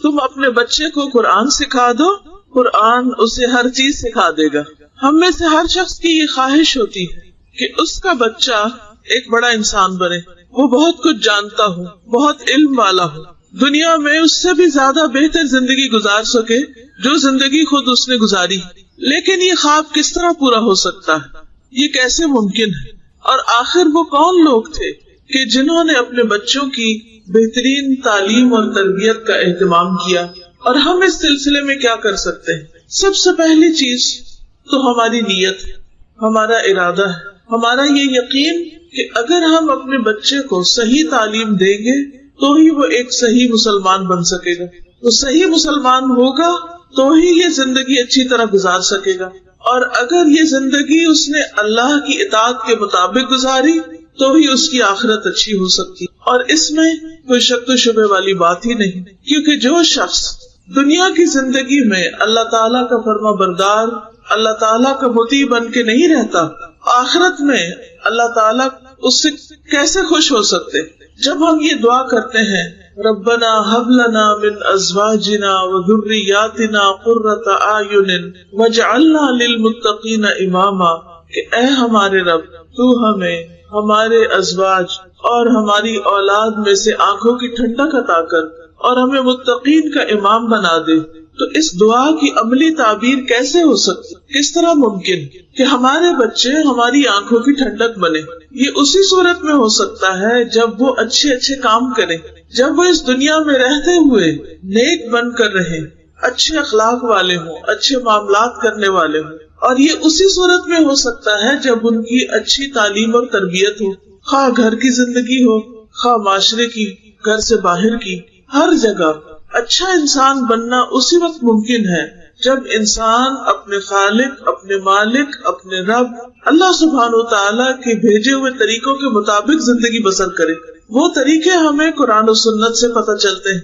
تم اپنے بچے کو قرآن سکھا دو، قرآن اسے ہر چیز سکھا دے گا۔ ہم میں سے ہر شخص کی یہ خواہش ہوتی ہے کہ اس کا بچہ ایک بڑا انسان بنے، وہ بہت کچھ جانتا ہو، بہت علم والا ہو، دنیا میں اس سے بھی زیادہ بہتر زندگی گزار سکے جو زندگی خود اس نے گزاری۔ لیکن یہ خواب کس طرح پورا ہو سکتا ہے؟ یہ کیسے ممکن ہے؟ اور آخر وہ کون لوگ تھے کہ جنہوں نے اپنے بچوں کی بہترین تعلیم اور تربیت کا اہتمام کیا؟ اور ہم اس سلسلے میں کیا کر سکتے ہیں؟ سب سے پہلی چیز تو ہماری نیت، ہمارا ارادہ ہے، ہمارا یہ یقین کہ اگر ہم اپنے بچے کو صحیح تعلیم دیں گے تو ہی وہ ایک صحیح مسلمان بن سکے گا، وہ صحیح مسلمان ہوگا تو ہی یہ زندگی اچھی طرح گزار سکے گا، اور اگر یہ زندگی اس نے اللہ کی اطاعت کے مطابق گزاری تو ہی اس کی آخرت اچھی ہو سکتی۔ اور اس میں کوئی شک و شبہ والی بات ہی نہیں، کیونکہ جو شخص دنیا کی زندگی میں اللہ تعالیٰ کا فرما بردار، اللہ تعالیٰ کا مطیع بن کے نہیں رہتا، آخرت میں اللہ تعالیٰ اس سے کیسے خوش ہو سکتے؟ جب ہم یہ دعا کرتے ہیں ربنا هب لنا من ازواجنا وذرياتنا قرة اعین واجعلنا للمتقین اماما، کہ اے ہمارے رب تو ہمیں ہمارے ازواج اور ہماری اولاد میں سے آنکھوں کی ٹھنڈک عطا کر اور ہمیں متقین کا امام بنا دے۔ تو اس دعا کی عملی تعبیر کیسے ہو سکتی؟ کس طرح ممکن کہ ہمارے بچے ہماری آنکھوں کی ٹھنڈک بنے؟ یہ اسی صورت میں ہو سکتا ہے جب وہ اچھے اچھے کام کریں، جب وہ اس دنیا میں رہتے ہوئے نیک بن کر رہیں، اچھے اخلاق والے ہوں، اچھے معاملات کرنے والے ہوں۔ اور یہ اسی صورت میں ہو سکتا ہے جب ان کی اچھی تعلیم اور تربیت ہو، خواہ گھر کی زندگی ہو، خواہ معاشرے کی، گھر سے باہر کی، ہر جگہ اچھا انسان بننا اسی وقت ممکن ہے جب انسان اپنے خالق، اپنے مالک، اپنے رب اللہ سبحانہ وتعالی کے بھیجے ہوئے طریقوں کے مطابق زندگی بسر کرے۔ وہ طریقے ہمیں قرآن و سنت سے پتہ چلتے ہیں۔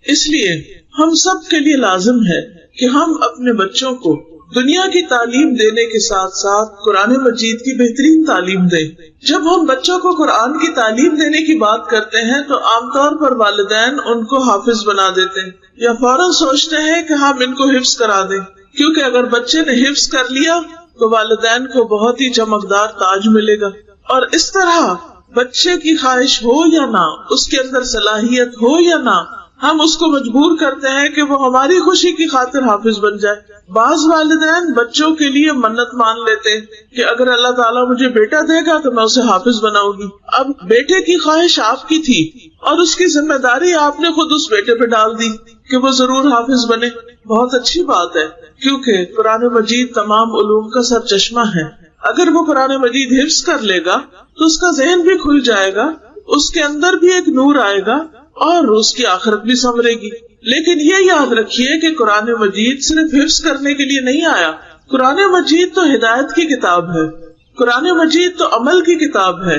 اس لیے ہم سب کے لیے لازم ہے کہ ہم اپنے بچوں کو دنیا کی تعلیم دینے کے ساتھ ساتھ قرآن مجید کی بہترین تعلیم دیں۔ جب ہم بچوں کو قرآن کی تعلیم دینے کی بات کرتے ہیں تو عام طور پر والدین ان کو حافظ بنا دیتے ہیں یا فوراً سوچتے ہیں کہ ہم ان کو حفظ کرا دیں، کیونکہ اگر بچے نے حفظ کر لیا تو والدین کو بہت ہی چمکدار تاج ملے گا۔ اور اس طرح بچے کی خواہش ہو یا نہ، اس کے اندر صلاحیت ہو یا نہ، ہم اس کو مجبور کرتے ہیں کہ وہ ہماری خوشی کی خاطر حافظ بن جائے۔ بعض والدین بچوں کے لیے منت مان لیتے کہ اگر اللہ تعالیٰ مجھے بیٹا دے گا تو میں اسے حافظ بناؤں گی۔ اب بیٹے کی خواہش آپ کی تھی اور اس کی ذمہ داری آپ نے خود اس بیٹے پہ ڈال دی کہ وہ ضرور حافظ بنے۔ بہت اچھی بات ہے، کیونکہ قرآن مجید تمام علوم کا سر چشمہ ہے۔ اگر وہ قرآن مجید حفظ کر لے گا تو اس کا ذہن بھی کھل جائے گا، اس کے اندر بھی ایک نور آئے گا اور اس کی آخرت بھی سنورے گی۔ لیکن یہ یاد رکھیے کہ قرآن مجید صرف حفظ کرنے کے لیے نہیں آیا، قرآن مجید تو ہدایت کی کتاب ہے، قرآن مجید تو عمل کی کتاب ہے،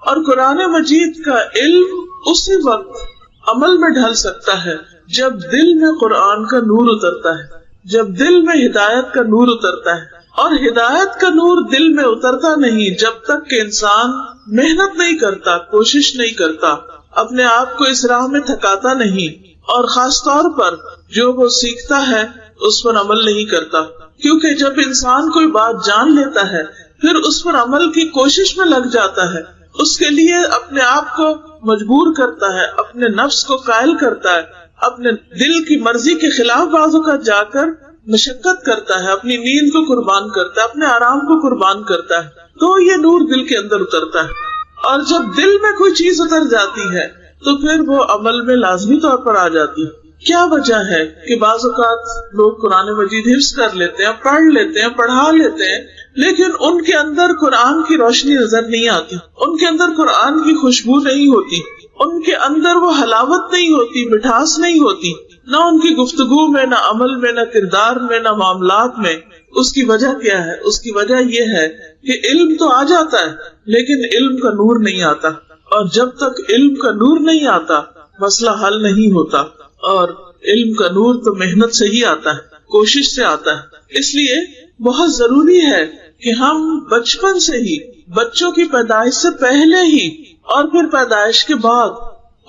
اور قرآن مجید کا علم اسی وقت عمل میں ڈھل سکتا ہے جب دل میں قرآن کا نور اترتا ہے، جب دل میں ہدایت کا نور اترتا ہے۔ اور ہدایت کا نور دل میں اترتا نہیں جب تک کہ انسان محنت نہیں کرتا، کوشش نہیں کرتا، اپنے آپ کو اس راہ میں تھکاتا نہیں، اور خاص طور پر جو وہ سیکھتا ہے اس پر عمل نہیں کرتا۔ کیونکہ جب انسان کوئی بات جان لیتا ہے پھر اس پر عمل کی کوشش میں لگ جاتا ہے، اس کے لیے اپنے آپ کو مجبور کرتا ہے، اپنے نفس کو قائل کرتا ہے، اپنے دل کی مرضی کے خلاف بعض اوقات جا کر مشقت کرتا ہے، اپنی نیند کو قربان کرتا ہے، اپنے آرام کو قربان کرتا ہے، تو یہ نور دل کے اندر اترتا ہے۔ اور جب دل میں کوئی چیز اتر جاتی ہے تو پھر وہ عمل میں لازمی طور پر آ جاتی ہے۔ کیا وجہ ہے کہ بعض اوقات لوگ قرآن مجید حفظ کر لیتے ہیں، پڑھ لیتے ہیں، پڑھا لیتے ہیں، لیکن ان کے اندر قرآن کی روشنی نظر نہیں آتی، ان کے اندر قرآن کی خوشبو نہیں ہوتی، ان کے اندر وہ حلاوت نہیں ہوتی، مٹھاس نہیں ہوتی، نہ ان کی گفتگو میں، نہ عمل میں، نہ کردار میں، نہ معاملات میں۔ اس کی وجہ کیا ہے؟ اس کی وجہ یہ ہے کہ علم تو آ جاتا ہے لیکن علم کا نور نہیں آتا، اور جب تک علم کا نور نہیں آتا مسئلہ حل نہیں ہوتا۔ اور علم کا نور تو محنت سے ہی آتا ہے، کوشش سے آتا ہے۔ اس لیے بہت ضروری ہے کہ ہم بچپن سے ہی، بچوں کی پیدائش سے پہلے ہی اور پھر پیدائش کے بعد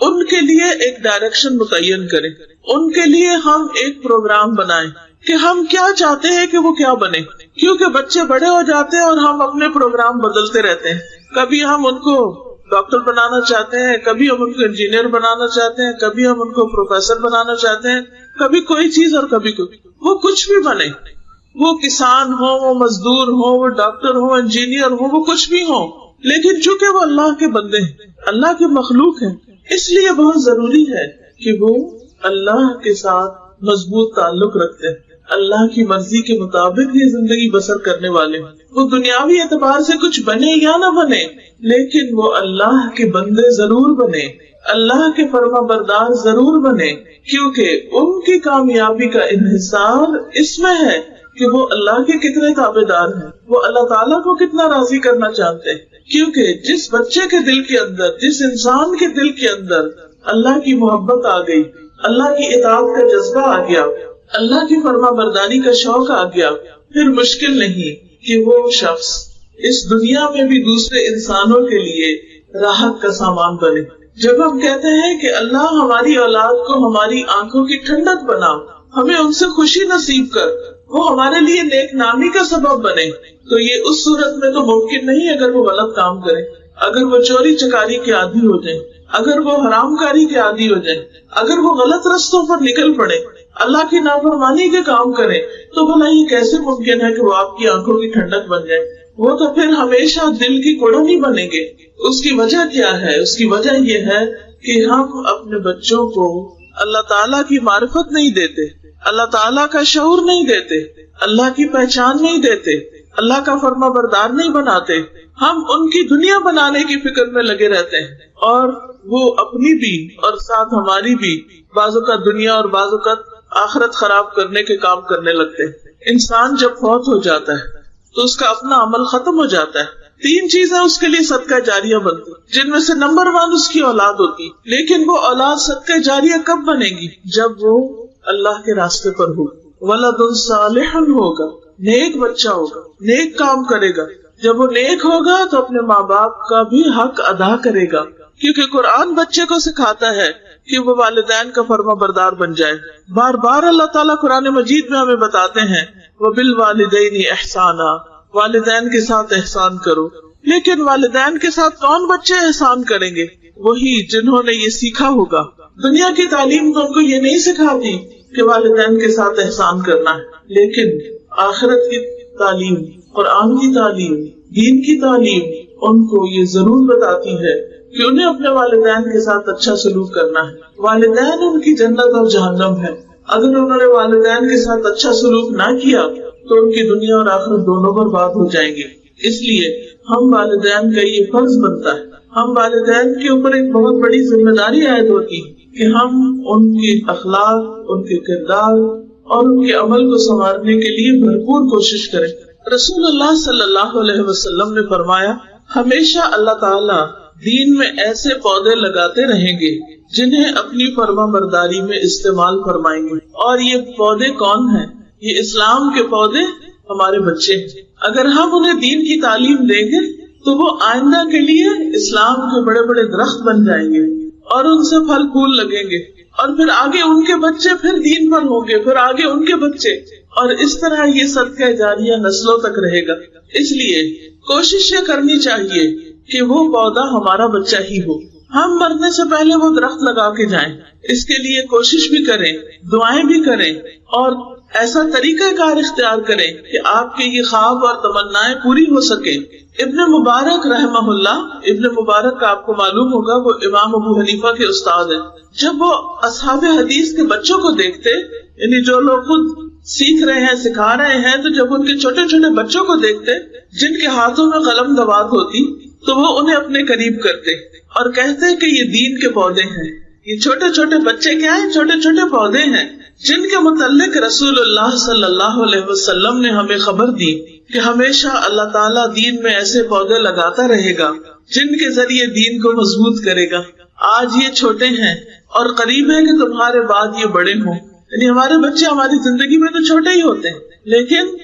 ان کے لیے ایک ڈائریکشن متعین کریں، ان کے لیے ہم ایک پروگرام بنائیں کہ ہم کیا چاہتے ہیں کہ وہ کیا بنے، کیونکہ بچے بڑے ہو جاتے ہیں اور ہم اپنے پروگرام بدلتے رہتے ہیں. کبھی ہم ان کو ڈاکٹر بنانا چاہتے ہیں، کبھی ہم ان کو انجینئر بنانا چاہتے ہیں، کبھی ہم ان کو پروفیسر بنانا چاہتے ہیں، کبھی کوئی چیز اور کبھی کوئی. وہ کچھ بھی بنے، وہ کسان ہو، وہ مزدور ہو، وہ ڈاکٹر ہو، انجینئر ہو، وہ کچھ بھی ہو، لیکن چونکہ وہ اللہ کے بندے ہیں، اللہ کے مخلوق ہیں، اس لیے بہت ضروری ہے کہ وہ اللہ کے ساتھ مضبوط تعلق رکھتے ہیں، اللہ کی مرضی کے مطابق یہ زندگی بسر کرنے والے. وہ دنیاوی اعتبار سے کچھ بنے یا نہ بنے، لیکن وہ اللہ کے بندے ضرور بنے، اللہ کے فرما بردار ضرور بنے، کیونکہ ان کی کامیابی کا انحصار اس میں ہے کہ وہ اللہ کے کتنے تابعدار ہیں، وہ اللہ تعالیٰ کو کتنا راضی کرنا چاہتے ہیں. کیونکہ جس بچے کے دل کے اندر، جس انسان کے دل کے اندر اللہ کی محبت آ گئی، اللہ کی اطاعت کا جذبہ آ گیا، اللہ کی فرما برداری کا شوق آ گیا، پھر مشکل نہیں کہ وہ شخص اس دنیا میں بھی دوسرے انسانوں کے لیے راحت کا سامان بنے. جب ہم کہتے ہیں کہ اللہ ہماری اولاد کو ہماری آنکھوں کی ٹھنڈک بنا، ہمیں ان سے خوشی نصیب کر، وہ ہمارے لیے نیک نامی کا سبب بنے، تو یہ اس صورت میں تو ممکن نہیں اگر وہ غلط کام کرے، اگر وہ چوری چکاری کے عادی ہو جائیں، اگر وہ حرام کاری کے عادی ہو جائیں، اگر وہ غلط رستوں پر نکل پڑے، اللہ کی نافرمانی کے کام کرے، تو بھلا یہ کیسے ممکن ہے کہ وہ آپ کی آنکھوں کی ٹھنڈک بن جائے؟ وہ تو پھر ہمیشہ دل کی کوڑھنی بنیں گے. اس کی وجہ کیا ہے؟ اس کی وجہ یہ ہے کہ ہم اپنے بچوں کو اللہ تعالیٰ کی معرفت نہیں دیتے، اللہ تعالیٰ کا شعور نہیں دیتے، اللہ کی پہچان نہیں دیتے، اللہ کا فرما بردار نہیں بناتے. ہم ان کی دنیا بنانے کی فکر میں لگے رہتے ہیں، اور وہ اپنی بھی اور ساتھ ہماری بھی بعض اوقات دنیا اور بعض اوقات آخرت خراب کرنے کے کام کرنے لگتے ہیں. انسان جب فوت ہو جاتا ہے تو اس کا اپنا عمل ختم ہو جاتا ہے. 3 چیزیں اس کے لیے صدقہ جاریہ بنتی، جن میں سے نمبر 1 اس کی اولاد ہوتی. لیکن وہ اولاد صدقہ جاریہ کب بنے گی؟ جب وہ اللہ کے راستے پر ہو، ولد صالح ہوگا، نیک بچہ ہوگا، نیک کام کرے گا. جب وہ نیک ہوگا تو اپنے ماں باپ کا بھی حق ادا کرے گا، کیونکہ قرآن بچے کو سکھاتا ہے کہ وہ والدین کا فرما بردار بن جائے. بار بار اللہ تعالیٰ قرآن مجید میں ہمیں بتاتے ہیں وَبِالْوَالِدَيْنِ احسانا، والدین کے ساتھ احسان کرو. لیکن والدین کے ساتھ کون بچے احسان کریں گے؟ وہی جنہوں نے یہ سیکھا ہوگا. دنیا کی تعلیم تو ان کو یہ نہیں سکھاتی کہ والدین کے ساتھ احسان کرنا ہے، لیکن آخرت کی تعلیم، قرآن کی تعلیم، دین کی تعلیم ان کو یہ ضرور بتاتی ہے کہ انہیں اپنے والدین کے ساتھ اچھا سلوک کرنا ہے. والدین ان کی جنت اور جہنم ہے. اگر انہوں نے والدین کے ساتھ اچھا سلوک نہ کیا تو ان کی دنیا اور آخرت دونوں برباد ہو جائیں گے. اس لیے ہم والدین کا یہ فرض بنتا ہے، ہم والدین کے اوپر ایک بہت بڑی ذمہ داری عائد ہوتی کہ ہم ان کے اخلاق، ان کے کردار اور ان کے عمل کو سنوارنے کے لیے بھرپور کوشش کریں. رسول اللہ صلی اللہ علیہ وسلم نے فرمایا، ہمیشہ اللہ تعالیٰ دین میں ایسے پودے لگاتے رہیں گے جنہیں اپنی فرما برداری میں استعمال فرمائیں گے. اور یہ پودے کون ہیں؟ یہ اسلام کے پودے ہمارے بچے ہیں. اگر ہم انہیں دین کی تعلیم دیں گے تو وہ آئندہ کے لیے اسلام کے بڑے بڑے درخت بن جائیں گے اور ان سے پھل پھول لگیں گے، اور پھر آگے ان کے بچے پھر دین پر ہوں گے، پھر آگے ان کے بچے، اور اس طرح یہ صدقہ جاریہ نسلوں تک رہے گا. اس لیے کوشش یہ کرنی چاہیے کہ وہ پودا ہمارا بچہ ہی ہو. ہم مرنے سے پہلے وہ درخت لگا کے جائیں. اس کے لیے کوشش بھی کریں، دعائیں بھی کریں، اور ایسا طریقہ کار اختیار کریں کہ آپ کے یہ خواب اور تمنائیں پوری ہو سکیں. ابن مبارک رحمہ اللہ، ابن مبارک کا آپ کو معلوم ہوگا وہ امام ابو حنیفہ کے استاد ہیں. جب وہ اصحاب حدیث کے بچوں کو دیکھتے، یعنی جو لوگ خود سیکھ رہے ہیں، سکھا رہے ہیں، تو جب ان کے چھوٹے چھوٹے بچوں کو دیکھتے جن کے ہاتھوں میں قلم دوات ہوتی تو وہ انہیں اپنے قریب کرتے اور کہتے کہ یہ دین کے پودے ہیں. یہ چھوٹے چھوٹے بچے کیا ہیں؟ چھوٹے چھوٹے پودے ہیں جن کے متعلق رسول اللہ صلی اللہ علیہ وسلم نے ہمیں خبر دی کہ ہمیشہ اللہ تعالیٰ دین میں ایسے پودے لگاتا رہے گا جن کے ذریعے دین کو مضبوط کرے گا. آج یہ چھوٹے ہیں اور قریب ہے کہ تمہارے بعد یہ بڑے ہوں. یعنی ہمارے بچے ہماری زندگی میں تو چھوٹے ہی ہوتے ہیں، لیکن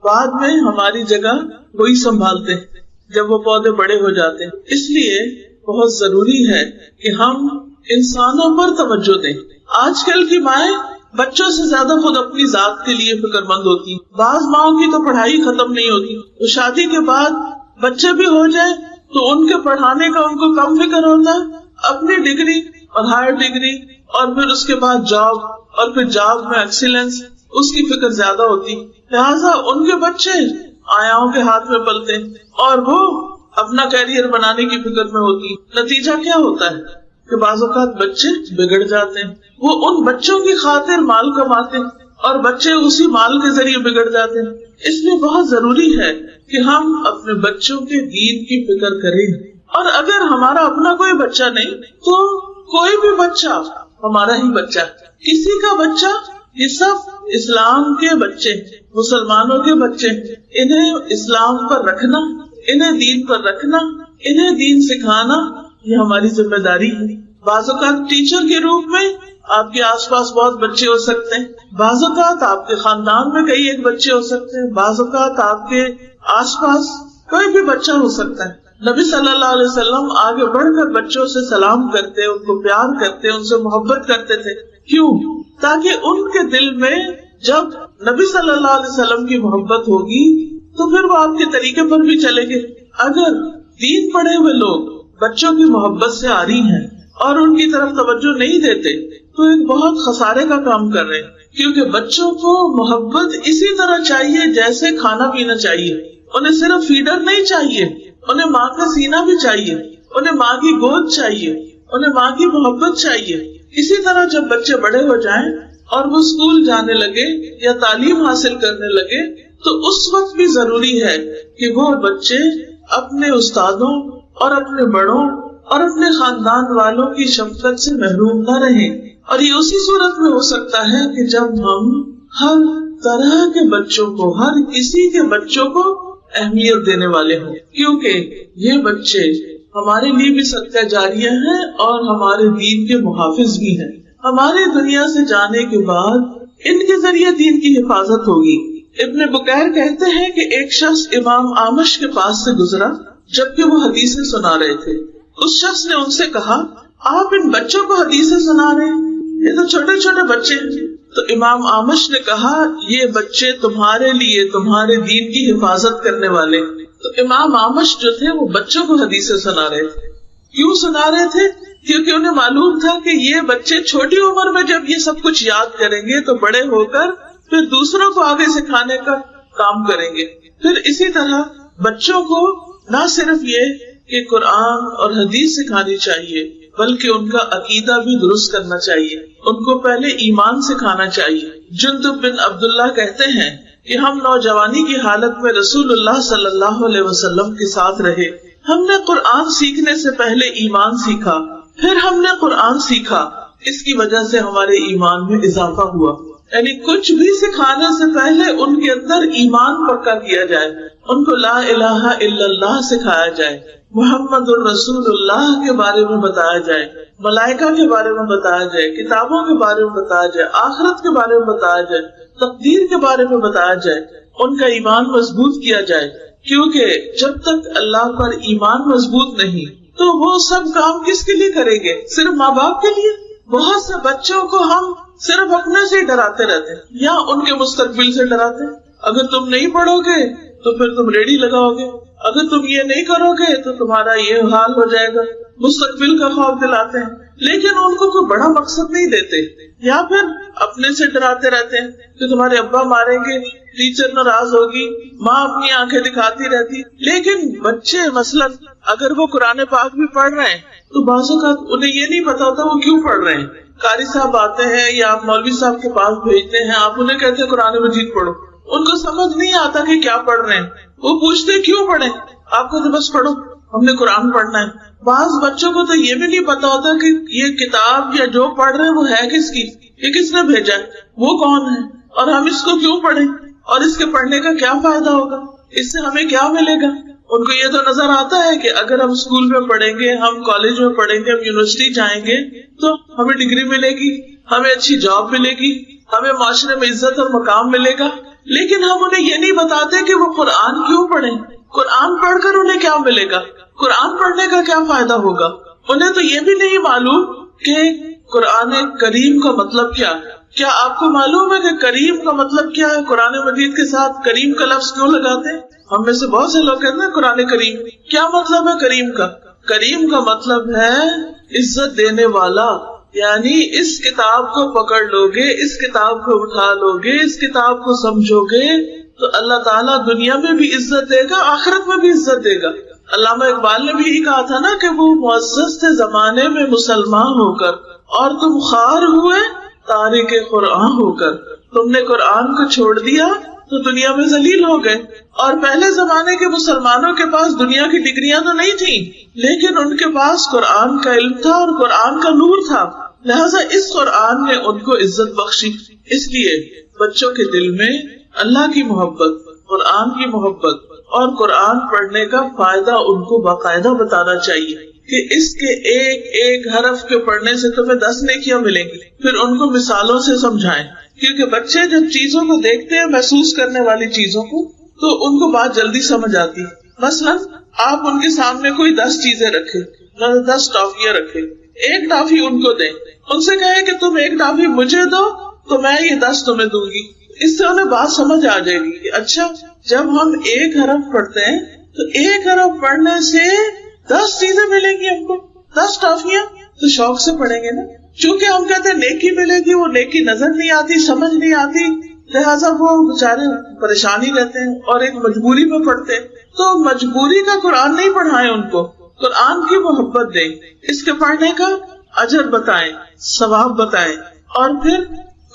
بعد میں ہماری جگہ وہی سنبھالتے ہیں جب وہ پودے بڑے ہو جاتے ہیں. اس لیے بہت ضروری ہے کہ ہم انسانوں پر توجہ دیں. آج کل کی مائیں بچوں سے زیادہ خود اپنی ذات کے لیے فکر مند ہوتی ہیں. بعض ماؤں کی تو پڑھائی ختم نہیں ہوتی، تو شادی کے بعد بچے بھی ہو جائے تو ان کے پڑھانے کا ان کو کم فکر ہوتا ہے. اپنی ڈگری اور ہائر ڈگری اور پھر اس کے بعد جاب اور پھر جاب میں ایکسیلنس، اس کی فکر زیادہ ہوتی. لہٰذا ان کے بچے آیاؤں کے ہاتھ میں پلتے اور وہ اپنا کیریئر بنانے کی فکر میں ہوتی. نتیجہ کیا ہوتا ہے کہ بعض اوقات بچے بگڑ جاتے ہیں. وہ ان بچوں کی خاطر مال کماتے ہیں اور بچے اسی مال کے ذریعے بگڑ جاتے ہیں. اس لیے بہت ضروری ہے کہ ہم اپنے بچوں کے دین کی فکر کریں. اور اگر ہمارا اپنا کوئی بچہ نہیں تو کوئی بھی بچہ ہمارا ہی بچہ، کسی کا بچہ، یہ سب اسلام کے بچے، مسلمانوں کے بچے. انہیں اسلام پر رکھنا، انہیں دین پر رکھنا، انہیں دین سکھانا، یہ ہماری ذمہ داری ہے. بعض اوقات ٹیچر کے روپ میں آپ کے آس پاس بہت بچے ہو سکتے ہیں، بعض اوقات آپ کے خاندان میں کئی ایک بچے ہو سکتے ہیں، بعض اوقات آپ کے آس پاس کوئی بھی بچہ ہو سکتا ہے. نبی صلی اللہ علیہ وسلم آگے بڑھ کر بچوں سے سلام کرتے، ان کو پیار کرتے، ان سے محبت کرتے تھے. کیوں؟ تاکہ ان کے دل میں جب نبی صلی اللہ علیہ وسلم کی محبت ہوگی تو پھر وہ آپ کے طریقے پر بھی چلیں گے. اگر دین پڑھے ہوئے لوگ بچوں کی محبت سے عاری ہیں اور ان کی طرف توجہ نہیں دیتے تو ایک بہت خسارے کا کام کر رہے ہیں. کیونکہ بچوں کو محبت اسی طرح چاہیے جیسے کھانا پینا چاہیے. انہیں صرف فیڈر نہیں چاہیے، انہیں ماں کا سینہ بھی چاہیے، انہیں ماں کی گود چاہیے، انہیں ماں کی محبت چاہیے. اسی طرح جب بچے بڑے ہو جائیں اور وہ اسکول جانے لگے یا تعلیم حاصل کرنے لگے تو اس وقت بھی ضروری ہے کہ وہ بچے اپنے استادوں اور اپنے بڑوں اور اپنے خاندان والوں کی شفقت سے محروم نہ رہیں. اور یہ اسی صورت میں ہو سکتا ہے کہ جب ہم ہر طرح کے بچوں کو، ہر کسی کے بچوں کو اہمیت دینے والے ہوں. کیونکہ یہ بچے ہمارے لیے بھی صدقہ جاریہ ہیں اور ہمارے دین کے محافظ بھی ہیں. ہمارے دنیا سے جانے کے بعد ان کے ذریعے دین کی حفاظت ہوگی. ابن بکیر کہتے ہیں کہ ایک شخص امام آمش کے پاس سے گزرا جبکہ وہ حدیثیں سنا رہے تھے. اس شخص نے ان سے کہا، آپ ان بچوں کو حدیثیں سنا رہے ہیں؟ یہ تو چھوٹے چھوٹے بچے ہیں. تو امام آمش نے کہا، یہ بچے تمہارے لیے تمہارے دین کی حفاظت کرنے والے. تو امام آمش جو تھے وہ بچوں کو حدیثیں سنا رہے تھے. کیوں سنا رہے تھے؟ کیونکہ انہیں معلوم تھا کہ یہ بچے چھوٹی عمر میں جب یہ سب کچھ یاد کریں گے تو بڑے ہو کر پھر دوسروں کو آگے سکھانے کا کام کریں گے. پھر اسی طرح بچوں کو نہ صرف یہ کہ قرآن اور حدیث سکھانی چاہیے بلکہ ان کا عقیدہ بھی درست کرنا چاہیے. ان کو پہلے ایمان سکھانا چاہیے. جندب بن عبداللہ کہتے ہیں کہ ہم نوجوانی کی حالت میں رسول اللہ صلی اللہ علیہ وسلم کے ساتھ رہے. ہم نے قرآن سیکھنے سے پہلے ایمان سیکھا، پھر ہم نے قرآن سیکھا. اس کی وجہ سے ہمارے ایمان میں اضافہ ہوا. یعنی کچھ بھی سکھانے سے پہلے ان کے اندر ایمان پکا کیا جائے، ان کو لا الہ الا اللہ سکھایا جائے، محمد الرسول اللہ کے بارے میں بتایا جائے، ملائکہ کے بارے میں بتایا جائے، کتابوں کے بارے میں بتایا جائے، آخرت کے بارے میں بتایا جائے، تقدیر کے بارے میں بتایا جائے، ان کا ایمان مضبوط کیا جائے. کیونکہ جب تک اللہ پر ایمان مضبوط نہیں تو وہ سب کام کس کے لیے کریں گے؟ صرف ماں باپ کے لیے. بہت سے بچوں کو ہم صرف اپنے سے ڈراتے رہتے ہیں یا ان کے مستقبل سے ڈراتے ہیں. اگر تم نہیں پڑھو گے تو پھر تم ریڑھی لگاؤ گے، اگر تم یہ نہیں کرو گے تو تمہارا یہ حال ہو جائے گا. مستقبل کا خوف دلاتے ہیں لیکن ان کو کوئی بڑا مقصد نہیں دیتے. یا پھر اپنے سے ڈراتے رہتے ہیں کہ تمہارے ابا ماریں گے، ٹیچر ناراض ہوگی، ماں اپنی آنکھیں دکھاتی رہتی. لیکن بچے مثلاً اگر وہ قرآن پاک بھی پڑھ رہے ہیں تو بعض اوقات انہیں یہ نہیں پتا ہوتا وہ کیوں پڑھ رہے ہیں. قاری صاحب آتے ہیں یا آپ مولوی صاحب کے پاس بھیجتے ہیں، آپ انہیں کہتے ہیں قرآن مجید پڑھو. ان کو سمجھ نہیں آتا کہ کیا پڑھ رہے ہیں. وہ پوچھتے کیوں پڑھیں؟ آپ کو تو بس پڑھو، ہم نے قرآن پڑھنا ہے. بعض بچوں کو تو یہ بھی نہیں پتا ہوتا کہ یہ کتاب یا جو پڑھ رہے ہیں وہ ہے کس کی، یہ کس نے بھیجا ہے، وہ کون ہے، اور ہم اس کو کیوں پڑھیں اور اس کے پڑھنے کا کیا فائدہ ہوگا، اس سے ہمیں کیا ملے گا. ان کو یہ تو نظر آتا ہے کہ اگر ہم اسکول میں پڑھیں گے، ہم کالج میں پڑھیں گے، ہم یونیورسٹی جائیں گے تو ہمیں ڈگری ملے گی، ہمیں اچھی جاب ملے گی، ہمیں معاشرے میں عزت اور مقام ملے گا. لیکن ہم انہیں یہ نہیں بتاتے کہ وہ قرآن کیوں پڑھیں، قرآن پڑھ کر انہیں کیا ملے گا، قرآن پڑھنے کا کیا فائدہ ہوگا. انہیں تو یہ بھی نہیں معلوم کہ قرآن کریم کا مطلب کیا ہے. کیا آپ کو معلوم ہے کہ کریم کا مطلب کیا ہے؟ قرآن مجید کے ساتھ کریم کا لفظ کیوں لگاتے ہیں؟ ہم میں سے بہت سے لوگ کہتے ہیں قرآن کریم. کیا مطلب ہے کریم کا؟ کریم کا مطلب ہے عزت دینے والا. یعنی اس کتاب کو پکڑ لو گے، اس کتاب کو اٹھا لو گے، اس کتاب کو سمجھو گے تو اللہ تعالیٰ دنیا میں بھی عزت دے گا، آخرت میں بھی عزت دے گا. علامہ اقبال نے بھی یہی کہا تھا نا کہ وہ معزز تھے زمانے میں مسلمان ہو کر، اور تم خوار ہوئے تارک قرآن ہو کر. تم نے قرآن کو چھوڑ دیا تو دنیا میں ذلیل ہو گئے. اور پہلے زمانے کے مسلمانوں کے پاس دنیا کی ڈگریاں تو نہیں تھیں، لیکن ان کے پاس قرآن کا علم تھا اور قرآن کا نور تھا، لہذا اس قرآن نے ان کو عزت بخشی. اس لیے بچوں کے دل میں اللہ کی محبت، قرآن کی محبت اور قرآن پڑھنے کا فائدہ ان کو باقاعدہ بتانا چاہیے کہ اس کے ایک ایک حرف کے پڑھنے سے تمہیں 10 نیکیاں ملیں گی. پھر ان کو مثالوں سے سمجھائیں، کیونکہ بچے جب چیزوں کو دیکھتے ہیں، محسوس کرنے والی چیزوں کو، تو ان کو بات جلدی سمجھ آتی ہے. مثلا آپ ان کے سامنے کوئی 10 چیزیں رکھیں، 10 ٹافیاں رکھیں، ایک ٹافی ان کو دیں، ان سے کہیں کہ تم ایک ٹافی مجھے دو تو میں یہ 10 تمہیں دوں گی. اس سے انہیں بات سمجھ آ جائے گی کہ اچھا جب ہم ایک حرف پڑھتے ہیں تو ایک حرف پڑھنے سے 10 چیزیں ملیں گی، ہم کو 10 ٹافیاں، تو شوق سے پڑھیں گے نا. چونکہ ہم کہتے ہیں نیکی ملے گی، وہ نیکی نظر نہیں آتی، سمجھ نہیں آتی، لہٰذا وہ بیچارے پریشانی رہتے ہیں اور ایک مجبوری میں پڑھتے ہیں. تو مجبوری کا قرآن نہیں پڑھائیں، ان کو قرآن کی محبت دیں، اس کے پڑھنے کا اجر بتائیں، ثواب بتائیں، اور پھر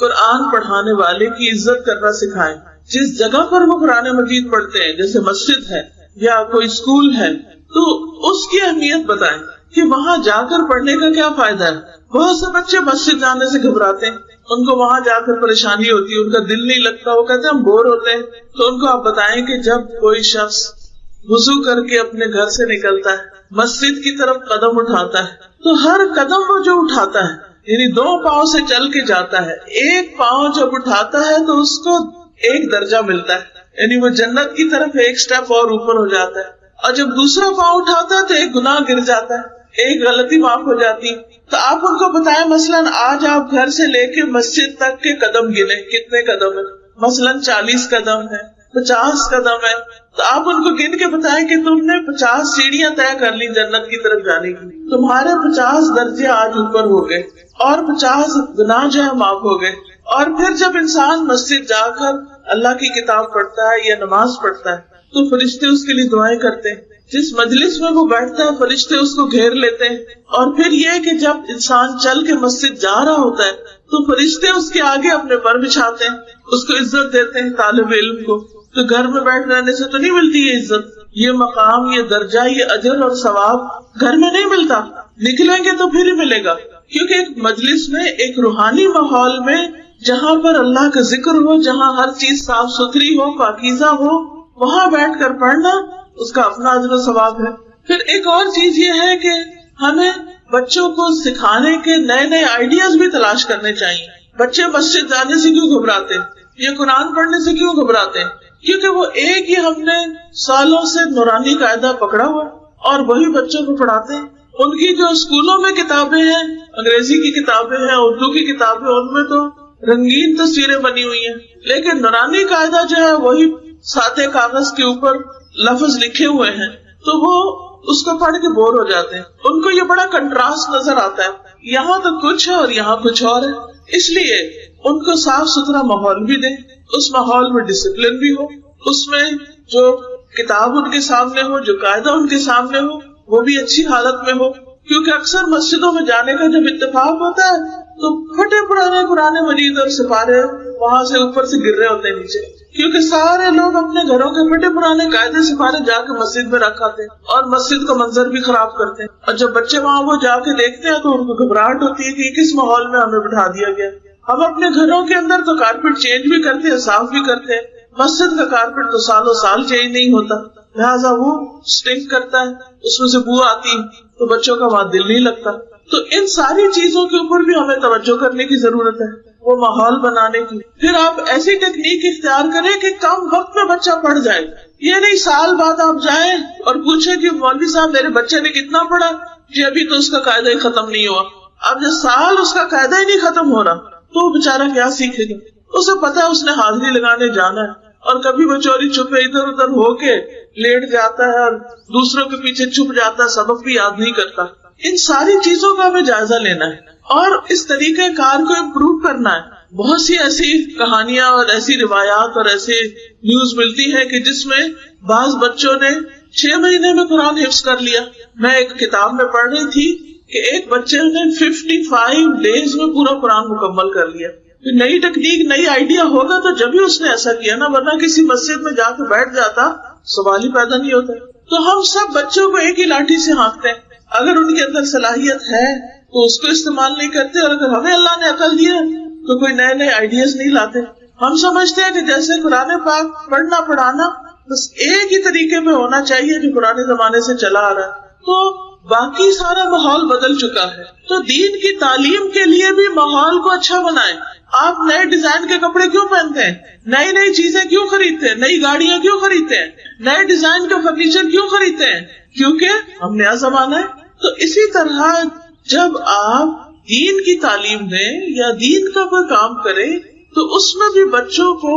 قرآن پڑھانے والے کی عزت کرنا سکھائیں. جس جگہ پر وہ قرآن مجید پڑھتے ہیں، جیسے مسجد ہے یا کوئی اسکول ہے، تو اس کی اہمیت بتائیں کہ وہاں جا کر پڑھنے کا کیا فائدہ ہے. بہت سے بچے مسجد جانے سے گھبراتے ہیں، ان کو وہاں جا کر پریشانی ہوتی ہے، ان کا دل نہیں لگتا، وہ کہتے ہیں ہم بور ہوتے ہیں. تو ان کو آپ بتائیں کہ جب کوئی شخص وضو کر کے اپنے گھر سے نکلتا ہے، مسجد کی طرف قدم اٹھاتا ہے، تو ہر قدم وہ جو اٹھاتا ہے، یعنی 2 پاؤں سے چل کے جاتا ہے، ایک پاؤں جب اٹھاتا ہے تو اس کو ایک درجہ ملتا ہے، یعنی وہ جنت کی طرف ایک سٹیپ اور اوپر ہو جاتا ہے. اور جب دوسرا پاؤں اٹھاتا ہے تو ایک گناہ گر جاتا ہے، ایک غلطی معاف ہو جاتی. تو آپ ان کو بتائیں مثلاً آج آپ گھر سے لے کے مسجد تک کے قدم گنے، کتنے قدم ہیں؟ مثلاً 40 قدم ہے، 50 قدم ہے. تو آپ ان کو گن کے بتائیں کہ تم نے 50 سیڑھیاں طے کر لی جنت کی طرف جانے کی، تمہارے 50 درجے آج اوپر ہو گئے اور 50 گناہ جو ہے معاف ہو گئے. اور پھر جب انسان مسجد جا کر اللہ کی کتاب پڑھتا ہے یا نماز پڑھتا ہے تو فرشتے اس کے لیے دعائیں کرتے ہیں. جس مجلس میں وہ بیٹھتا ہے فرشتے اس کو گھیر لیتے ہیں. اور پھر یہ کہ جب انسان چل کے مسجد جا رہا ہوتا ہے تو فرشتے اس کے آگے اپنے پر بچھاتے ہیں، اس کو عزت دیتے ہیں. طالب علم کو تو گھر میں بیٹھ رہنے سے تو نہیں ملتی یہ عزت، یہ مقام، یہ درجہ، یہ اجر اور ثواب گھر میں نہیں ملتا. نکلیں گے تو پھر ہی ملے گا، کیونکہ ایک مجلس میں، ایک روحانی ماحول میں جہاں پر اللہ کا ذکر ہو، جہاں ہر چیز صاف ستھری ہو، پاکیزہ ہو، وہاں بیٹھ کر پڑھنا اس کا اپنا اجر و ثواب ہے. پھر ایک اور چیز یہ ہے کہ ہمیں بچوں کو سکھانے کے نئے نئے آئیڈیاز بھی تلاش کرنے چاہیے. بچے مسجد جانے سے کیوں گھبراتے ہیں، یہ قرآن پڑھنے سے کیوں گھبراتے ہیں؟ کیونکہ وہ ایک ہی ہم نے سالوں سے نورانی قاعدہ پکڑا ہوا اور وہی بچوں کو پڑھاتے ہیں. ان کی جو اسکولوں میں کتابیں ہیں، انگریزی کی کتابیں ہیں، اردو کی کتابیں، ان میں تو رنگین تصویریں بنی ہوئی ہیں، لیکن نورانی قاعدہ جو ہے وہی سادے کاغذ کے اوپر لفظ لکھے ہوئے ہیں، تو وہ اس کو پڑھ کے بور ہو جاتے ہیں. ان کو یہ بڑا کنٹراسٹ نظر آتا ہے، یہاں تو کچھ ہے اور یہاں کچھ اور ہے. اس لیے ان کو صاف ستھرا ماحول بھی دیں، اس ماحول میں ڈسپلن بھی ہو، اس میں جو کتاب ان کے سامنے ہو، جو قاعدہ ان کے سامنے ہو، وہ بھی اچھی حالت میں ہو. کیونکہ اکثر مسجدوں میں جانے کا جب اتفاق ہوتا ہے تو پھٹے پرانے قرآن مجید اور سپارے وہاں سے اوپر سے گر رہے ہوتے ہیں نیچے، کیونکہ سارے لوگ اپنے گھروں کے پھٹے پرانے قاعدے سپارے جا کے مسجد میں رکھ آتے ہیں اور مسجد کا منظر بھی خراب کرتے ہیں. اور جب بچے وہاں وہ جا کے دیکھتے ہیں تو ان کو گھبراہٹ ہوتی ہے کہ کس ماحول میں ہمیں بٹھا دیا گیا. ہم اپنے گھروں کے اندر تو کارپیٹ چینج بھی کرتے ہیں، صاف بھی کرتے ہیں، مسجد کا کارپیٹ تو سالوں سال چینج نہیں ہوتا، لہٰذا وہ اسٹنک کرتا ہے، اس میں سے بو آتی تو بچوں کا وہاں دل نہیں لگتا. تو ان ساری چیزوں کے اوپر بھی ہمیں توجہ کرنے کی ضرورت ہے، وہ ماحول بنانے کی. پھر آپ ایسی ٹیکنیک اختیار کریں کہ کم وقت میں بچہ پڑھ جائے. یہ نہیں سال بعد آپ جائیں اور پوچھیں کہ مولوی صاحب میرے بچے نے کتنا پڑھا، جی ابھی تو اس کا قاعدہ ہی ختم نہیں ہوا. اب جب سال اس کا قاعدہ ہی نہیں ختم ہو رہا تو وہ بیچارہ کیا سیکھے گا؟ اسے پتا ہے اس نے حاضری لگانے جانا ہے، اور کبھی وہ چوری چھپے ادھر ادھر ہو کے لیٹ جاتا ہے اور دوسروں کے پیچھے چھپ جاتا ہے، سبق بھی یاد نہیں کرتا. ان ساری چیزوں کا ہمیں جائزہ لینا ہے اور اس طریقہ کار کو امپروو کرنا ہے. بہت سی ایسی کہانیاں اور ایسی روایات اور ایسی نیوز ملتی ہے کہ جس میں بعض بچوں نے 6 مہینے میں قرآن حفظ کر لیا. میں ایک کتاب میں پڑھ رہی تھی کہ ایک بچے نے 55 ڈیز میں پورا قرآن مکمل کر لیا. نئی ٹیکنیک نئی آئیڈیا ہوگا تو جب ہی اس نے ایسا کیا نا، ورنہ کسی مسجد میں جا کے بیٹھ جاتا سوال ہی پیدا نہیں ہوتا. تو ہم سب بچوں کو ایک ہی لاٹھی سے ہانکتے ہیں. اگر ان کے اندر صلاحیت ہے تو اس کو استعمال نہیں کرتے، اور اگر ہمیں اللہ نے عقل دی ہے تو کوئی نئے نئے آئیڈیاز نہیں لاتے. ہم سمجھتے ہیں کہ جیسے قرآن پاک پڑھنا پڑھانا بس ایک ہی طریقے میں ہونا چاہیے جو پرانے زمانے سے چلا آ رہا ہے، تو باقی سارا ماحول بدل چکا ہے. تو دین کی تعلیم کے لیے بھی ماحول کو اچھا بنائیں. آپ نئے ڈیزائن کے کپڑے کیوں پہنتے ہیں؟ نئی نئی چیزیں کیوں خریدتے ہیں؟ نئی گاڑیاں کیوں خریدتے ہیں؟ نئے ڈیزائن کا فرنیچر کیوں خریدتے ہیں؟ کیونکہ ہم نیا زمانہ ہے. تو اسی طرح جب آپ دین کی تعلیم دیں یا دین کا کوئی کام کریں تو اس میں بھی بچوں کو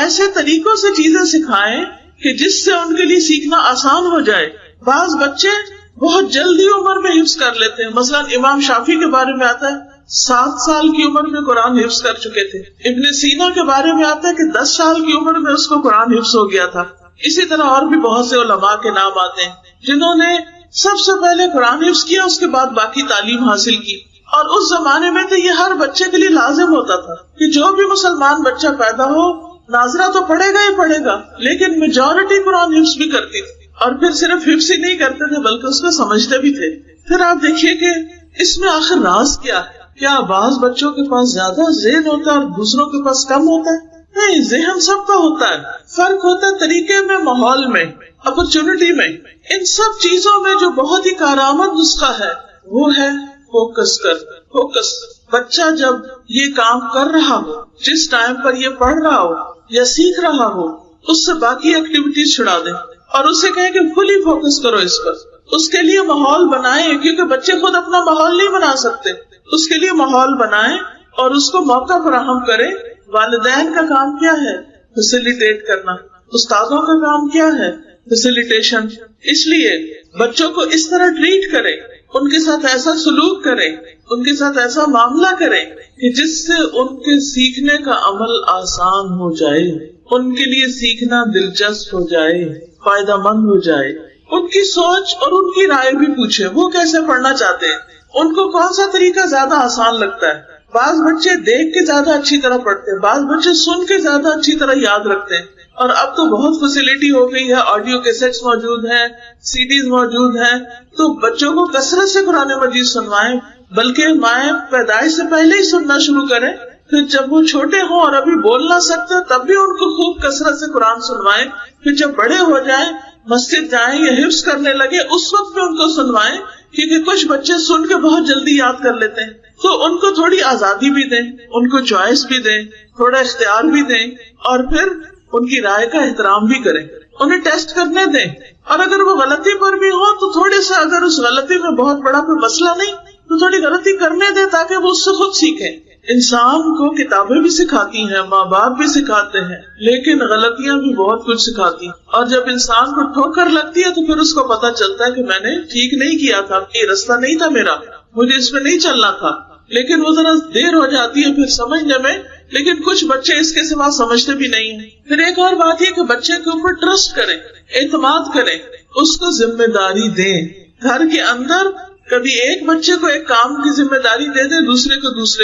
ایسے طریقوں سے چیزیں سکھائیں کہ جس سے ان کے لیے سیکھنا آسان ہو جائے. بعض بچے بہت جلدی عمر میں حفظ کر لیتے ہیں. مثلا امام شافعی کے بارے میں آتا ہے 7 سال کی عمر میں قرآن حفظ کر چکے تھے. ابن سینا کے بارے میں آتا ہے کہ 10 سال کی عمر میں اس کو قرآن حفظ ہو گیا تھا. اسی طرح اور بھی بہت سے علماء کے نام آتے ہیں جنہوں نے سب سے پہلے قرآن حفظ کیا، اس کے بعد باقی تعلیم حاصل کی. اور اس زمانے میں تو یہ ہر بچے کے لیے لازم ہوتا تھا کہ جو بھی مسلمان بچہ پیدا ہو ناظرہ تو پڑھے گا ہی پڑھے گا، لیکن میجورٹی قرآن حفظ بھی کرتی تھی. اور پھر صرف حفظ ہی نہیں کرتے تھے بلکہ اس کو سمجھتے بھی تھے. پھر آپ دیکھیے کہ اس میں آخر راز کیا ہے. کیا بعض بچوں کے پاس زیادہ ذہن ہوتا ہے اور دوسروں کے پاس کم ہوتا ہے؟ نہیں، ذہن سب کا ہوتا ہے. فرق ہوتا ہے طریقے میں، ماحول میں، اپرچونٹی میں. ان سب چیزوں میں جو بہت ہی کارآمد نسخہ ہے وہ ہے فوکس کر. فوکس. بچہ جب یہ کام کر رہا ہو، جس ٹائم پر یہ پڑھ رہا ہو یا سیکھ رہا ہو، اس سے باقی ایکٹیویٹیز چھڑا دیں اور اسے کہیں کہ فلی فوکس کرو اس پر. اس کے لیے ماحول بنائیں، کیونکہ بچے خود اپنا ماحول نہیں بنا سکتے. اس کے لیے ماحول بنائیں اور اس کو موقع فراہم کریں. والدین کا کام کیا ہے؟ فیسیلیٹیٹ کرنا. استادوں کا کام کیا ہے؟ فیسیلیٹیشن. اس لیے بچوں کو اس طرح ٹریٹ کریں، ان کے ساتھ ایسا سلوک کریں، ان کے ساتھ ایسا معاملہ کریں کہ جس سے ان کے سیکھنے کا عمل آسان ہو جائے، ان کے لیے سیکھنا دلچسپ ہو جائے، فائدہ مند ہو جائے. ان کی سوچ اور ان کی رائے بھی پوچھیں، وہ کیسے پڑھنا چاہتے ہیں، ان کو کون سا طریقہ زیادہ آسان لگتا ہے. بعض بچے دیکھ کے زیادہ اچھی طرح پڑھتے ہیں، بعض بچے سن کے زیادہ اچھی طرح یاد رکھتے ہیں. اور اب تو بہت فیسلٹی ہو گئی ہے، آڈیو کیسٹس موجود ہیں، سی ڈیز موجود ہیں، تو بچوں کو کثرت سے قرآن مجید سنوائیں. بلکہ مائیں پیدائش سے پہلے ہی سننا شروع کریں، پھر جب وہ چھوٹے ہوں اور ابھی بول نہ سکتے تب بھی ان کو خوب کثرت سے قرآن سنوائیں. پھر جب بڑے ہو جائیں، مسجد جائیں یا حفظ کرنے لگے، اس وقت بھی ان کو سنوائیں، کیونکہ کچھ بچے سن کے بہت جلدی یاد کر لیتے ہیں. تو ان کو تھوڑی آزادی بھی دیں، ان کو چوائس بھی دیں، تھوڑا اختیار بھی دیں، اور پھر ان کی رائے کا احترام بھی کریں. انہیں ٹیسٹ کرنے دیں، اور اگر وہ غلطی پر بھی ہو تو تھوڑے سا، اگر اس غلطی میں بہت بڑا کوئی مسئلہ نہیں تو تھوڑی غلطی کرنے دیں تاکہ وہ اس سے خود سیکھیں. انسان کو کتابیں بھی سکھاتی ہیں، ماں باپ بھی سکھاتے ہیں، لیکن غلطیاں بھی بہت کچھ سکھاتی ہیں. اور جب انسان کو ٹھوکر لگتی ہے تو پھر اس کو پتا چلتا ہے کہ میں نے ٹھیک نہیں کیا تھا، یہ راستہ نہیں تھا میرا، مجھے اس میں نہیں چلنا تھا. لیکن وہ ذرا دیر ہو جاتی ہے پھر سمجھنے میں، لیکن کچھ بچے اس کے سوا سمجھتے بھی نہیں ہیں. پھر ایک اور بات یہ کہ بچے کے اوپر ٹرسٹ کریں، اعتماد کریں، اس کو ذمہ داری دیں. گھر کے اندر کبھی ایک بچے کو ایک کام کی ذمہ داری دے دیں، دوسرے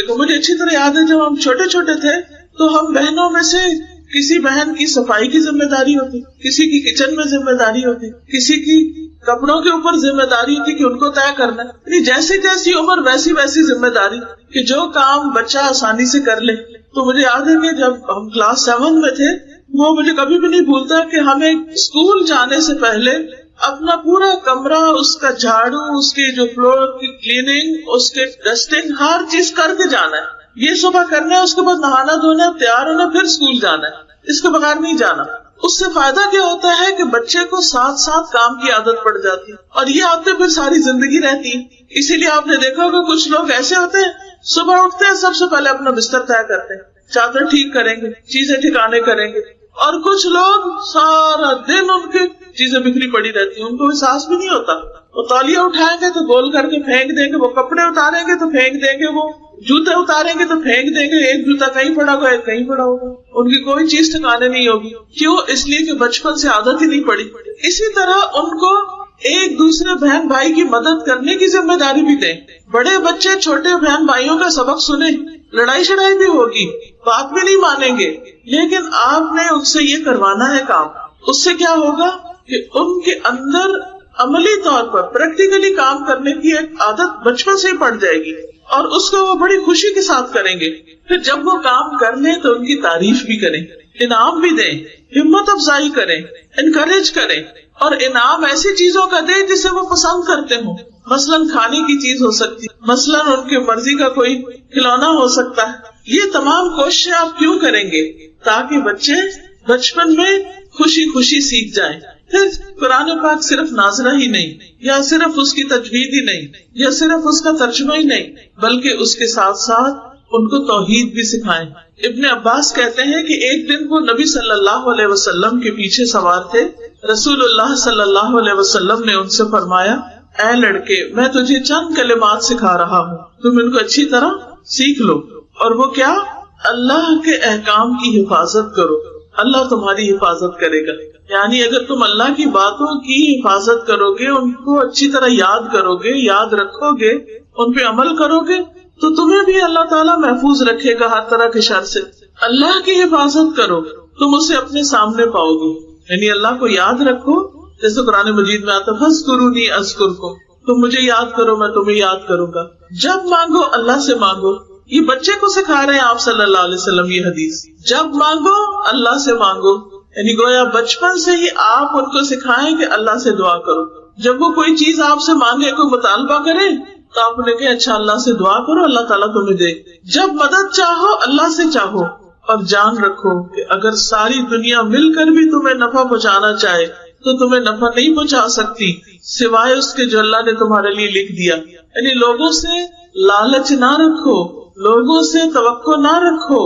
کو. مجھے اچھی طرح یاد ہے جب ہم چھوٹے چھوٹے تھے تو ہم بہنوں میں سے کسی بہن کی صفائی کی ذمہ داری ہوتی، کسی کی کچن میں ذمہ داری ہوتی، کسی کی کپڑوں کے اوپر ذمہ داری ہوتی کہ ان کو طے کرنا. جیسی جیسی عمر ویسی ویسی ذمہ داری کہ جو کام بچہ آسانی سے کر لے. تو مجھے یاد ہے کہ جب ہم کلاس 7 میں تھے، وہ مجھے کبھی بھی نہیں بھولتا کہ ہمیں اسکول جانے سے پہلے اپنا پورا کمرہ، اس کا جھاڑو، اس کے جو فلور کی کلیننگ، اس کے ڈسٹنگ، ہر چیز کر کے جانا ہے. یہ صبح کرنا ہے، اس کے بعد نہانا دھونا، تیار ہونا، پھر اسکول جانا ہے. اس کے بغیر نہیں جانا. اس سے فائدہ کیا ہوتا ہے کہ بچے کو ساتھ ساتھ کام کی عادت پڑ جاتی ہے اور یہ عادتیں پھر ساری زندگی رہتی ہیں. اسی لیے آپ نے دیکھا ہوگا کچھ لوگ ایسے ہوتے ہیں صبح اٹھتے ہیں سب سے پہلے اپنا بستر طے کرتے ہیں, چادر ٹھیک کریں گے, چیزیں ٹھکانے کریں گے, اور کچھ لوگ سارا دن ان کی چیزیں بکھری پڑی رہتی ہیں, ان کو احساس بھی نہیں ہوتا. وہ تولیہ اٹھائیں گے تو گول کر کے پھینک دیں گے, وہ کپڑے اتاریں گے تو پھینک دیں گے, وہ جوتے اتاریں گے تو پھینک دیں گے, ایک جوتا کہیں پڑا ہوگا ایک کہیں پڑا ہوگا, ان کی کوئی چیز ٹھکانے نہیں ہوگی. کیوں؟ اس لیے کہ بچپن سے عادت ہی نہیں پڑی. اسی طرح ان کو ایک دوسرے بہن بھائی کی مدد کرنے کی ذمہ داری بھی دیں. بڑے بچے چھوٹے بہن بھائیوں کا سبق سنیں, لڑائی شڑائی بھی ہوگی, بات بھی نہیں مانیں گے, لیکن آپ نے ان سے یہ کروانا ہے کام. اس سے کیا ہوگا کہ ان کے اندر عملی طور پر پریکٹیکلی کام کرنے کی ایک عادت بچپن سے ہی پڑ جائے گی, اور اس کو وہ بڑی خوشی کے ساتھ کریں گے. پھر جب وہ کام کر لیں تو ان کی تعریف بھی کریں, انعام بھی دیں, ہمت افزائی کریں, انکریج کریں, اور انعام ایسی چیزوں کا دیں جسے وہ پسند کرتے ہوں. مثلاً کھانے کی چیز ہو سکتی, مثلاً ان کی مرضی کا کوئی کھلونا ہو سکتا ہے. یہ تمام کوششیں آپ کیوں کریں گے؟ تاکہ بچے بچپن میں خوشی خوشی سیکھ جائیں. پھر قرآن پاک صرف ناظرہ ہی نہیں, یا صرف اس کی تجوید ہی نہیں, یا صرف اس کا ترجمہ ہی نہیں, بلکہ اس کے ساتھ ساتھ ان کو توحید بھی سکھائیں. ابن عباس کہتے ہیں کہ ایک دن وہ نبی صلی اللہ علیہ وسلم کے پیچھے سوار تھے. رسول اللہ صلی اللہ علیہ وسلم نے ان سے فرمایا, اے لڑکے, میں تجھے چند کلمات سکھا رہا ہوں, تم ان کو اچھی طرح سیکھ لو. اور وہ کیا؟ اللہ کے احکام کی حفاظت کرو, اللہ تمہاری حفاظت کرے گا. یعنی اگر تم اللہ کی باتوں کی حفاظت کرو گے, ان کو اچھی طرح یاد کرو گے, یاد رکھو گے, ان پہ عمل کرو گے, تو تمہیں بھی اللہ تعالیٰ محفوظ رکھے گا ہر طرح کے شر سے. اللہ کی حفاظت کرو, تم اسے اپنے سامنے پاؤ گے. یعنی اللہ کو یاد رکھو, جیسے قرآن مجید میں آتا, فاذکرونی اذکرکم, تم مجھے یاد کرو میں تمہیں یاد کروں گا. جب مانگو اللہ سے مانگو. یہ بچے کو سکھا رہے ہیں آپ صلی اللہ علیہ وسلم یہ حدیث. جب مانگو اللہ سے مانگو, یعنی گویا بچپن سے ہی آپ ان کو سکھائیں کہ اللہ سے دعا کرو. جب وہ کوئی چیز آپ سے مانگے, کوئی مطالبہ کرے, تو آپ نے کہا اچھا اللہ سے دعا کرو, اللہ تعالیٰ تمہیں دے. جب مدد چاہو اللہ سے چاہو, اور جان رکھو کہ اگر ساری دنیا مل کر بھی تمہیں نفع پہنچانا چاہے تو تمہیں نفع نہیں پہنچا سکتی سوائے اس کے جو اللہ نے تمہارے لیے لکھ دیا. یعنی لوگوں سے لالچ نہ رکھو, لوگوں سے توقع نہ رکھو,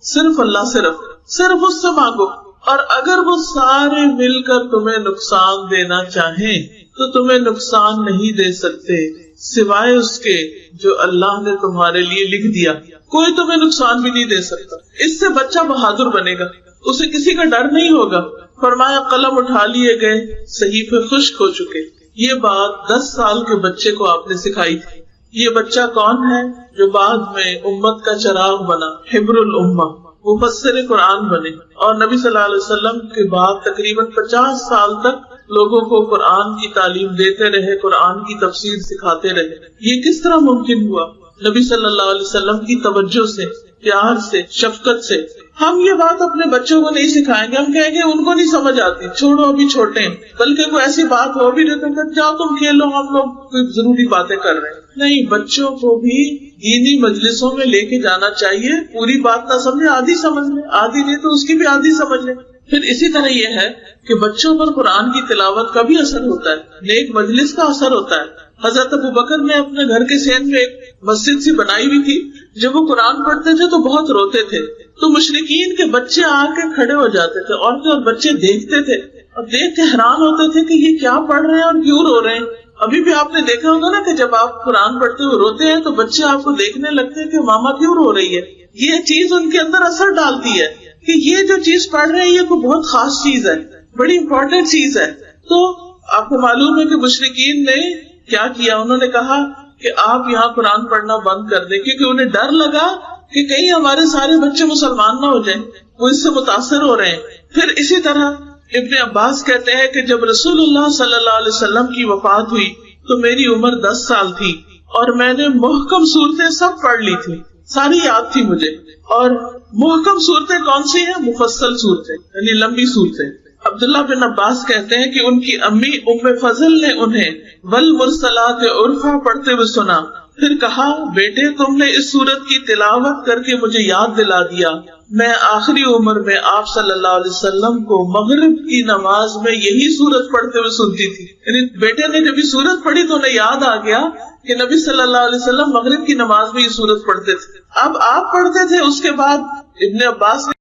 صرف اللہ سے رکھو, صرف اس سے مانگو. اور اگر وہ سارے مل کر تمہیں نقصان دینا چاہیں تو تمہیں نقصان نہیں دے سکتے سوائے اس کے جو اللہ نے تمہارے لیے لکھ دیا. کوئی تمہیں نقصان بھی نہیں دے سکتا. اس سے بچہ بہادر بنے گا, اسے کسی کا ڈر نہیں ہوگا. فرمایا قلم اٹھا لیے گئے, صحیفے خشک ہو چکے. یہ بات 10 سال کے بچے کو آپ نے سکھائی تھی. یہ بچہ کون ہے؟ جو بعد میں امت کا چراغ بنا, حبر الامہ, مفسر قرآن بنے, اور نبی صلی اللہ علیہ وسلم کے بعد تقریباً 50 سال تک لوگوں کو قرآن کی تعلیم دیتے رہے, قرآن کی تفسیر سکھاتے رہے. یہ کس طرح ممکن ہوا؟ نبی صلی اللہ علیہ وسلم کی توجہ سے, پیار سے, شفقت سے. ہم یہ بات اپنے بچوں کو نہیں سکھائیں گے, ہم کہیں گے ان کو نہیں سمجھ آتی, چھوڑو ابھی چھوٹے ہیں. بلکہ کوئی ایسی بات ہو بھی رہی تو جاؤ تم کھیلو, ہم لوگ کوئی ضروری باتیں کر رہے ہیں. نہیں, بچوں کو بھی دینی مجلسوں میں لے کے جانا چاہیے. پوری بات نہ سمجھے, آدھی سمجھ لے, آدھی نہیں تو اس کی بھی آدھی سمجھ لے. پھر اسی طرح یہ ہے کہ بچوں پر قرآن کی تلاوت کا بھی اثر ہوتا ہے, نیک مجلس کا اثر ہوتا ہے. حضرت ابوبکر نے اپنے گھر کے سین میں ایک مسجد سی بنائی ہوئی تھی. جب وہ قرآن پڑھتے تھے تو بہت روتے تھے, تو مشرکین کے بچے آ کے کھڑے ہو جاتے تھے, عورتیں اور بچے دیکھتے تھے, اور دیکھ کے حیران ہوتے تھے کہ یہ کیا پڑھ رہے ہیں اور کیوں رو رہے ہیں. ابھی بھی آپ نے دیکھا ہوگا نا کہ جب آپ قرآن پڑھتے ہوئے روتے ہیں تو بچے آپ کو دیکھنے لگتے ہیں کہ ماما کیوں رو رہی ہے. یہ چیز ان کے اندر اثر ڈالتی ہے کہ یہ جو چیز پڑھ رہے ہیں یہ کوئی بہت خاص چیز ہے, بڑی امپورٹنٹ چیز ہے. تو آپ کو معلوم ہے کہ مشرکین نے کیا کیا, انہوں نے کہا کہ آپ یہاں قرآن پڑھنا بند کر دیں, کیونکہ انہیں ڈر لگا کہ کہیں ہمارے سارے بچے مسلمان نہ ہو جائیں, وہ اس سے متاثر ہو رہے ہیں. پھر اسی طرح ابن عباس کہتے ہیں کہ جب رسول اللہ صلی اللہ علیہ وسلم کی وفات ہوئی تو میری عمر 10 سال تھی, اور میں نے محکم صورتیں سب پڑھ لی تھی, ساری یاد تھی مجھے. اور محکم صورتیں کون سی ہیں؟ مفصل صورتیں, یعنی لمبی صورتیں. عبداللہ بن عباس کہتے ہیں کہ ان کی امی ام فضل نے انہیں والمرسلات عرفا پڑھتے ہوئے سنا. پھر کہا, بیٹے تم نے اس سورت کی تلاوت کر کے مجھے یاد دلا دیا, میں آخری عمر میں آپ صلی اللہ علیہ وسلم کو مغرب کی نماز میں یہی سورت پڑھتے ہوئے سنتی تھی. یعنی بیٹے نے جب یہ سورت پڑھی تو انہیں یاد آ گیا کہ نبی صلی اللہ علیہ وسلم مغرب کی نماز میں یہ سورت پڑھتے تھے. اب آپ پڑھتے تھے, اس کے بعد ابن عباس نے